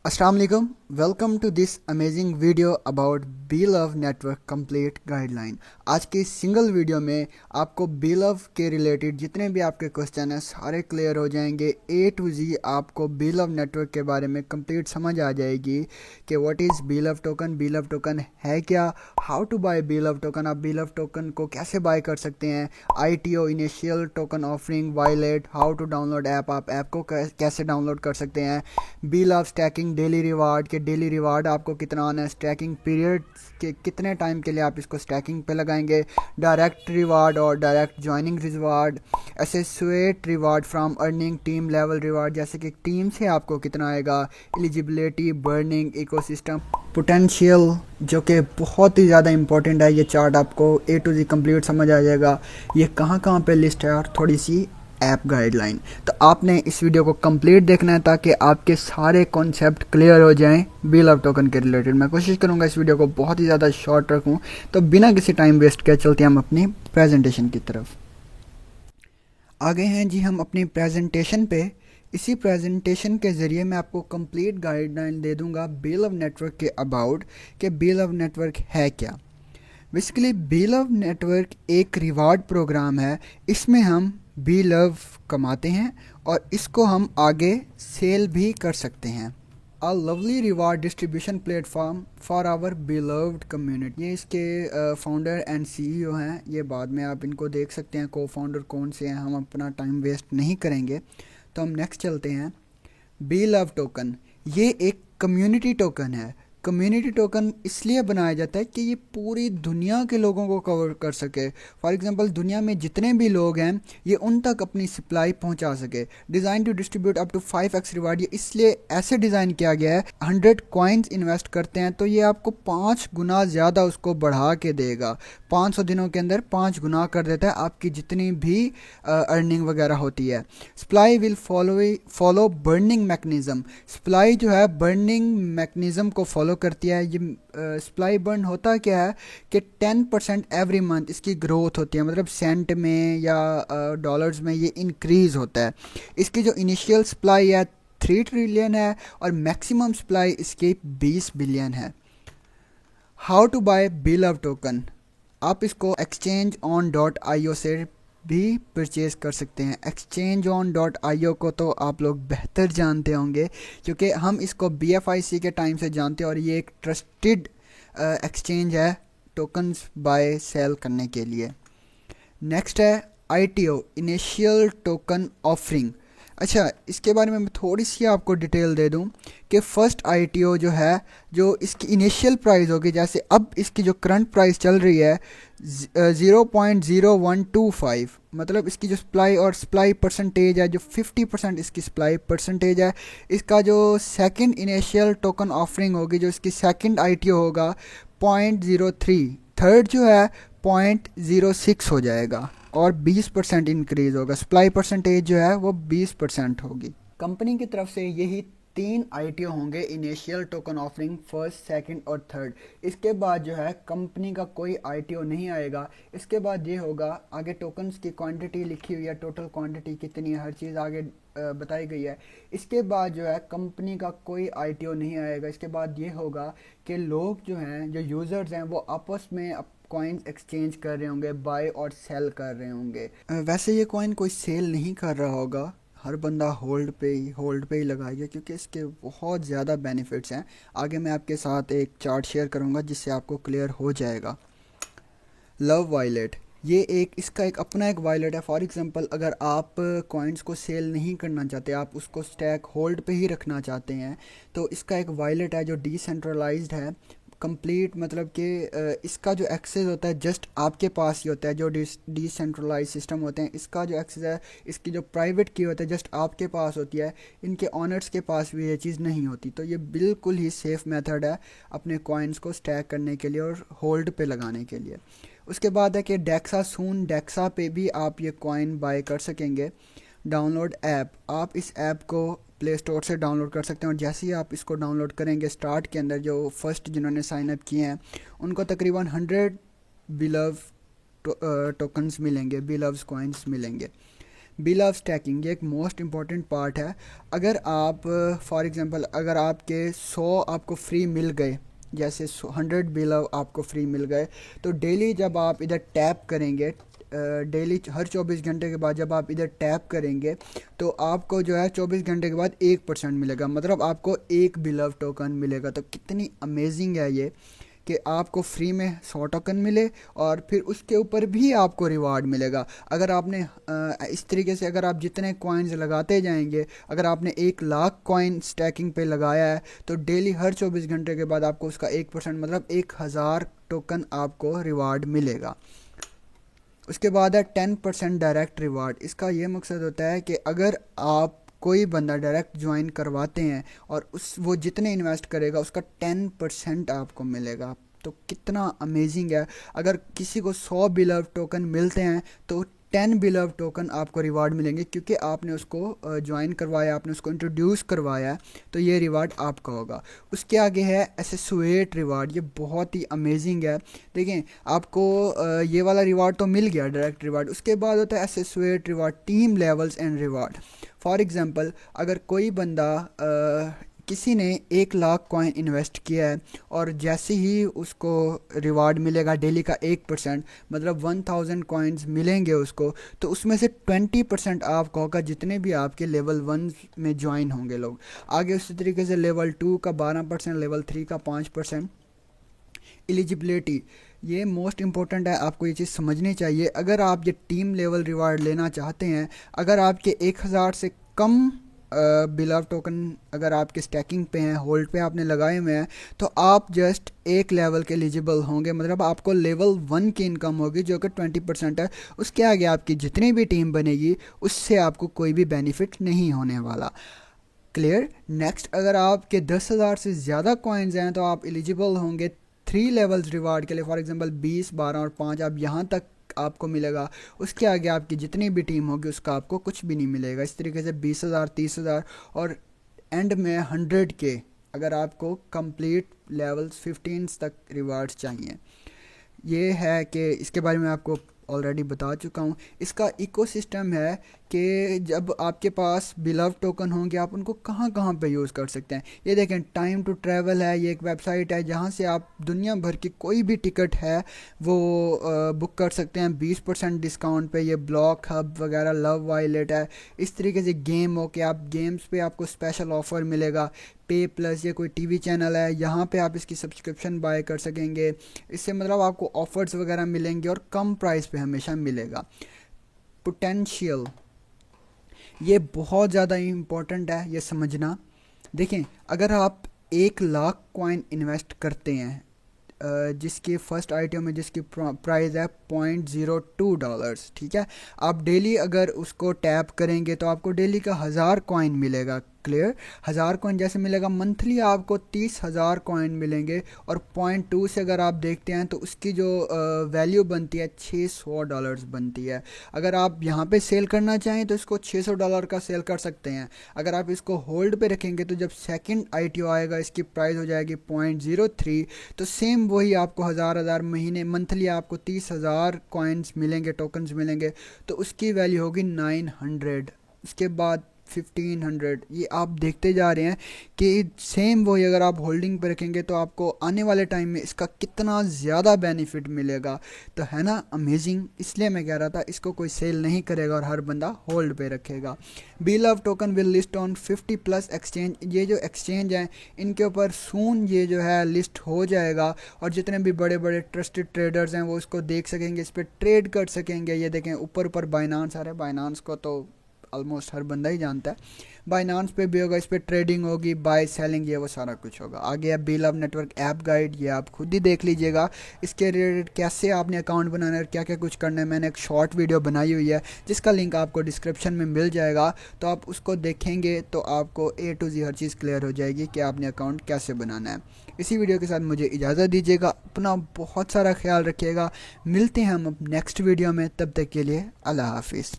अस्सलाम वालेकुम। Welcome to this amazing video about बीलव नेटवर्क कंप्लीट गाइडलाइन। आज की सिंगल वीडियो में आपको बीलव के रिलेटेड जितने भी आपके क्वेश्चन हैं सारे क्लियर हो जाएंगे। ए टू जी आपको बीलव नेटवर्क के बारे में कंप्लीट समझ आ जाएगी कि व्हाट इज़ बीलव टोकन है क्या, how to buy BLOV token, आप बीलव टोकन को कैसे बाय कर सकते हैं, ITO initial token offering, wallet, how to download app, आप ऐप को कैसे डाउनलोड कर सकते हैं, BLOV staking, daily reward के डेली रिवार्ड आपको कितना आना है, स्टैकिंग पीरियड के कितने टाइम के लिए आप इसको स्टैकिंग पे लगाएंगे, डायरेक्ट रिवार्ड और direct joining reward, associate reward from earning, team level reward जैसे कि टीम से आपको कितना आएगा, एलिजिबिलिटी, बर्निंग, इकोसिस्टम पोटेंशियल जो कि बहुत ही ज़्यादा इंपॉर्टेंट है। ये चार्ट आपको ए टू जी कंप्लीट समझ आ जाएगा। ये कहाँ कहाँ पे लिस्ट है और थोड़ी सी ऐप गाइडलाइन। तो आपने इस वीडियो को कंप्लीट देखना है ताकि आपके सारे कॉन्सेप्ट क्लियर हो जाएं बिल ऑफ टोकन के रिलेटेड। मैं कोशिश करूंगा इस वीडियो को बहुत ही ज़्यादा शॉर्ट रखूं। तो बिना किसी टाइम वेस्ट के चलते हैं हम अपनी प्रेजेंटेशन की तरफ। आगे हैं जी हम अपनी प्रेजेंटेशन पे। इसी प्रेजेंटेशन के ज़रिए मैं आपको कंप्लीट गाइडलाइन दे दूंगा बिल ऑफ नेटवर्क के अबाउट कि बिल ऑफ नेटवर्क है क्या। बेसिकली बीलव नेटवर्क एक रिवार्ड प्रोग्राम है। इसमें हम बीलव कमाते हैं और इसको हम आगे सेल भी कर सकते हैं। A lovely reward distribution platform for our beloved community. ये इसके फाउंडर एंड सीईओ हैं। ये बाद में आप इनको देख सकते हैं को फाउंडर कौन से हैं। हम अपना टाइम वेस्ट नहीं करेंगे। तो हम नेक्स्ट चलते हैं। बीलव टोकन ये एक कम्युनिटी टोकन है। कम्युनिटी टोकन इसलिए बनाया जाता है कि ये पूरी दुनिया के लोगों को कवर कर सके। फॉर एग्जांपल दुनिया में जितने भी लोग हैं ये उन तक अपनी सप्लाई पहुंचा सके। Designed to distribute up to 5x reward, ये इसलिए ऐसे डिज़ाइन किया गया है। 100 कॉइन्स इन्वेस्ट करते हैं तो ये आपको 5 गुना ज़्यादा उसको बढ़ा के देगा। 500 दिनों के अंदर 5 गुना कर देता है आपकी जितनी भी अर्निंग वगैरह होती है। Supply will follow burning mechanism. Supply जो है बर्निंग मैकेनिज्म को फॉलो करती है। ये सप्लाई बर्न होता क्या है कि 10% एवरी मंथ इसकी ग्रोथ होती है, मतलब सेंट में या डॉलर्स में ये इंक्रीज होता है। इसकी जो इनिशियल सप्लाई है 3 ट्रिलियन है और मैक्सिमम सप्लाई इसकी 20 बिलियन है। How to buy BLOV token, आप इसको exchange on dot I O से भी परचेज कर सकते हैं। Exchange on dot I O को तो आप लोग बेहतर जानते होंगे क्योंकि हम इसको BFIC के टाइम से जानते हैं और ये एक ट्रस्टेड एक्सचेंज है टोकन्स बाय सेल करने के लिए। नेक्स्ट है ITO इनिशियल टोकन ऑफरिंग। अच्छा, इसके बारे में मैं थोड़ी सी आपको डिटेल दे दूं कि फर्स्ट ITO जो है, जो इसकी इनिशियल प्राइस होगी, जैसे अब इसकी जो करंट प्राइस चल रही है 0.0125, मतलब इसकी जो सप्लाई और सप्लाई परसेंटेज है, जो 50% इसकी सप्लाई परसेंटेज है। इसका जो सेकंड इनिशियल टोकन ऑफरिंग होगी, जो इसकी सेकंड ITO होगा 0.03, थर्ड जो है 0.06 हो जाएगा और 20% इंक्रीज होगा। सप्लाई परसेंटेज जो है वो 20% होगी। कंपनी की तरफ से यही 3 ITO होंगे, initial token offering, first, second और थर्ड। इसके बाद जो है कंपनी का कोई ITO नहीं आएगा। इसके बाद ये होगा, आगे टोकन्स की क्वांटिटी लिखी हुई है, टोटल क्वांटिटी कितनी है, हर चीज़ आगे बताई गई है। इसके बाद जो है कंपनी का कोई ITO नहीं आएगा। इसके बाद ये होगा कि लोग जो हैं, जो यूज़र्स हैं, वो आपस में कॉइन्स एक्सचेंज कर रहे होंगे, बाय और सेल कर रहे होंगे। वैसे ये कॉइन कोई सेल नहीं कर रहा होगा, हर बंदा होल्ड पे ही लगाएगा क्योंकि इसके बहुत ज़्यादा बेनिफिट्स हैं। आगे मैं आपके साथ एक चार्ट शेयर करूंगा जिससे आपको क्लियर हो जाएगा। लव वायलेट, ये एक इसका एक अपना एक वायलेट है। फॉर एग्जांपल अगर आप कॉइन्स को सेल नहीं करना चाहते, आप उसको स्टैक होल्ड पे ही रखना चाहते हैं, तो इसका एक वायलेट है जो डिसेंट्रलाइज्ड है कंप्लीट, मतलब कि इसका जो एक्सेस होता है जस्ट आपके पास ही होता है। जो डिसेंट्रलाइज सिस्टम होते हैं, इसका जो एक्सेस है, इसकी जो प्राइवेट की होता है जस्ट आपके पास होती है। इनके ऑनर्स के पास भी ये चीज़ नहीं होती। तो ये बिल्कुल ही सेफ़ मेथड है अपने कॉइन्स को स्टैक करने के लिए और होल्ड पे लगाने के लिए। उसके बाद है कि डेक्सा सून, डेक्सा पे भी आप ये कॉइन बाय कर सकेंगे। डाउनलोड ऐप, आप इस ऐप को प्ले स्टोर से डाउनलोड कर सकते हैं और जैसे ही आप इसको डाउनलोड करेंगे, स्टार्ट के अंदर जो फर्स्ट जिन्होंने साइन अप किए हैं उनको तकरीबन 100 बिलव टोकन्स मिलेंगे, बिलव्स कॉइन्स मिलेंगे। बिल ऑफ स्टैकिंग ये एक मोस्ट इम्पॉर्टेंट पार्ट है। अगर आप फॉर एग्जांपल अगर आपके 100 आपको फ्री मिल गए, जैसे 100 बिल आपको फ्री मिल गए, तो डेली जब आप इधर टैप करेंगे, डेली हर 24 घंटे के बाद जब आप इधर टैप करेंगे तो आपको जो है 24 घंटे के बाद 1% मिलेगा, मतलब आपको एक बिल ऑफ टोकन मिलेगा। तो कितनी अमेजिंग है ये कि आपको फ्री में 100 टोकन मिले और फिर उसके ऊपर भी आपको रिवार्ड मिलेगा। अगर आपने इस तरीके से अगर आप जितने कॉइन्स लगाते जाएंगे, अगर आपने 1,00,000 कॉइन स्टैकिंग पे लगाया है तो डेली हर 24 घंटे के बाद आपको उसका 1% मतलब 1,000 टोकन आपको रिवार्ड मिलेगा। उसके बाद है 10% डायरेक्ट रिवार्ड। इसका ये मकसद होता है कि अगर आप कोई बंदा डायरेक्ट ज्वाइन करवाते हैं और वो जितने इन्वेस्ट करेगा उसका 10% आपको मिलेगा। तो कितना अमेजिंग है। अगर किसी को 100 बिल ऑफ टोकन मिलते हैं तो 10 बिल ऑफ टोकन आपको रिवार्ड मिलेंगे, क्योंकि आपने उसको ज्वाइन करवाया, आपने उसको इंट्रोड्यूस करवाया, तो ये रिवार्ड आपका होगा। उसके आगे है एसोसिएट रिवार्ड। ये बहुत ही अमेजिंग है। देखें, आपको ये वाला रिवार्ड तो मिल गया, डायरेक्ट रिवार्ड। उसके बाद होता है associate reward, team levels and reward. For example अगर कोई बंदा किसी ने 1,00,000 कॉइन इन्वेस्ट किया है और जैसे ही उसको रिवार्ड मिलेगा डेली का 1%, मतलब 1000 कॉइन्स मिलेंगे उसको, तो उसमें से 20% आपका होगा जितने भी आपके लेवल 1 में ज्वाइन होंगे लोग। आगे उसी तरीके से लेवल 2 का 12%, लेवल 3 का 5%। एलिजिबिलिटी ये मोस्ट इम्पोर्टेंट है, आपको ये चीज़ समझनी चाहिए। अगर आप ये टीम लेवल रिवार्ड लेना चाहते हैं, अगर आपके 1000 से कम बिल ऑफ टोकन अगर आपके स्टैकिंग पे हैं, होल्ड पे आपने लगाए हुए हैं, तो आप जस्ट एक लेवल के एलिजिबल होंगे, मतलब आपको लेवल 1 की इनकम होगी जो कि 20% है। उसके आगे आपकी जितनी भी टीम बनेगी उससे आपको कोई भी बेनिफिट नहीं होने वाला। क्लियर। नेक्स्ट, अगर आपके 10,000 से ज़्यादा कॉइन्स हैं तो आप एलिजिबल होंगे 3 लेवल्स रिवार्ड के लिए। फॉर एग्जांपल 20, 12 और 5 आप यहाँ तक आपको मिलेगा। उसके आगे आपकी जितनी भी टीम होगी उसका आपको कुछ भी नहीं मिलेगा। इस तरीके से 20,000, 30,000 और एंड में 100 के अगर आपको कंप्लीट लेवल्स 15 तक रिवार्ड्स चाहिए। ये है कि इसके बारे में आपको ऑलरेडी बता चुका हूँ। इसका इकोसिस्टम है कि जब आपके पास बिल ऑफ टोकन होंगे आप उनको कहाँ कहाँ पे यूज़ कर सकते हैं। ये देखें, टाइम टू ट्रैवल है, ये एक वेबसाइट है जहाँ से आप दुनिया भर की कोई भी टिकट है वो बुक कर सकते हैं 20% डिस्काउंट पे। ये ब्लॉक हब वगैरह, लव वायलेट है। इस तरीके से गेम हो कि आप गेम्स पे आपको स्पेशल ऑफ़र मिलेगा। पे प्लस, ये कोई टीवी चैनल है, यहाँ पे आप इसकी सब्सक्रिप्शन बाय कर सकेंगे। इससे मतलब आपको ऑफ़र्स वगैरह मिलेंगे और कम प्राइस पे हमेशा मिलेगा। पोटेंशियल, ये बहुत ज़्यादा इम्पोर्टेंट है ये समझना। देखें, अगर आप 1,00,000 कॉइन इन्वेस्ट करते हैं जिसकी फ़र्स्ट आइटम में जिसकी प्राइस है $0.02, ठीक है, आप डेली अगर उसको टैप करेंगे तो आपको डेली का 1000 कॉइन मिलेगा। क्लियर। 1000 कॉइन जैसे मिलेगा, मंथली आपको 30,000 कॉइन मिलेंगे। और $0.2 से अगर आप देखते हैं तो उसकी जो वैल्यू बनती है $600 बनती है। अगर आप यहाँ पे सेल करना चाहें तो इसको $600 का सेल कर सकते हैं। अगर आप इसको होल्ड पे रखेंगे तो जब सेकंड ITO आएगा इसकी प्राइस हो जाएगी $0.03, तो सेम वही आपको हज़ार महीने मंथली आपको 30,000 कॉइन्स मिलेंगे, टोकन्स मिलेंगे, तो उसकी वैल्यू होगी 900। उसके बाद 1500। ये आप देखते जा रहे हैं कि सेम वही अगर आप होल्डिंग पे रखेंगे तो आपको आने वाले टाइम में इसका कितना ज़्यादा बेनिफिट मिलेगा। तो है ना अमेजिंग। इसलिए मैं कह रहा था इसको कोई सेल नहीं करेगा और हर बंदा होल्ड पे रखेगा। Bill of token will list on 50+ exchange. ये जो एक्सचेंज हैं इनके ऊपर सून ये जो है लिस्ट हो जाएगा और जितने भी बड़े बड़े ट्रस्टेड ट्रेडर्स हैं वो इसको देख सकेंगे, इस पर ट्रेड कर सकेंगे। ये देखें ऊपर ऊपर बाइनांस आ रहा है, बाइनांस को तो ऑलमोस्ट हर बंदा ही जानता है। बाइनांस पे भी होगा, इस पर ट्रेडिंग होगी, बाय सेलिंग, ये वो सारा कुछ होगा। आगे है bill of network app guide, ये आप खुद ही देख लीजिएगा। इसके रिलेटेड कैसे आपने अकाउंट बनाना है, क्या क्या कुछ करना है, मैंने एक शॉर्ट वीडियो बनाई हुई है जिसका लिंक आपको डिस्क्रिप्शन में मिल जाएगा। तो आप उसको देखेंगे तो आपको A to Z her cheese clear हो जाएगी कि आपने अकाउंट कैसे बनाना है। इसी वीडियो के साथ मुझे इजाज़त दीजिएगा। अपना बहुत सारा ख्याल रखिएगा। मिलते हैं हम नेक्स्ट वीडियो में, तब तक के लिए अल्लाह हाफिज़।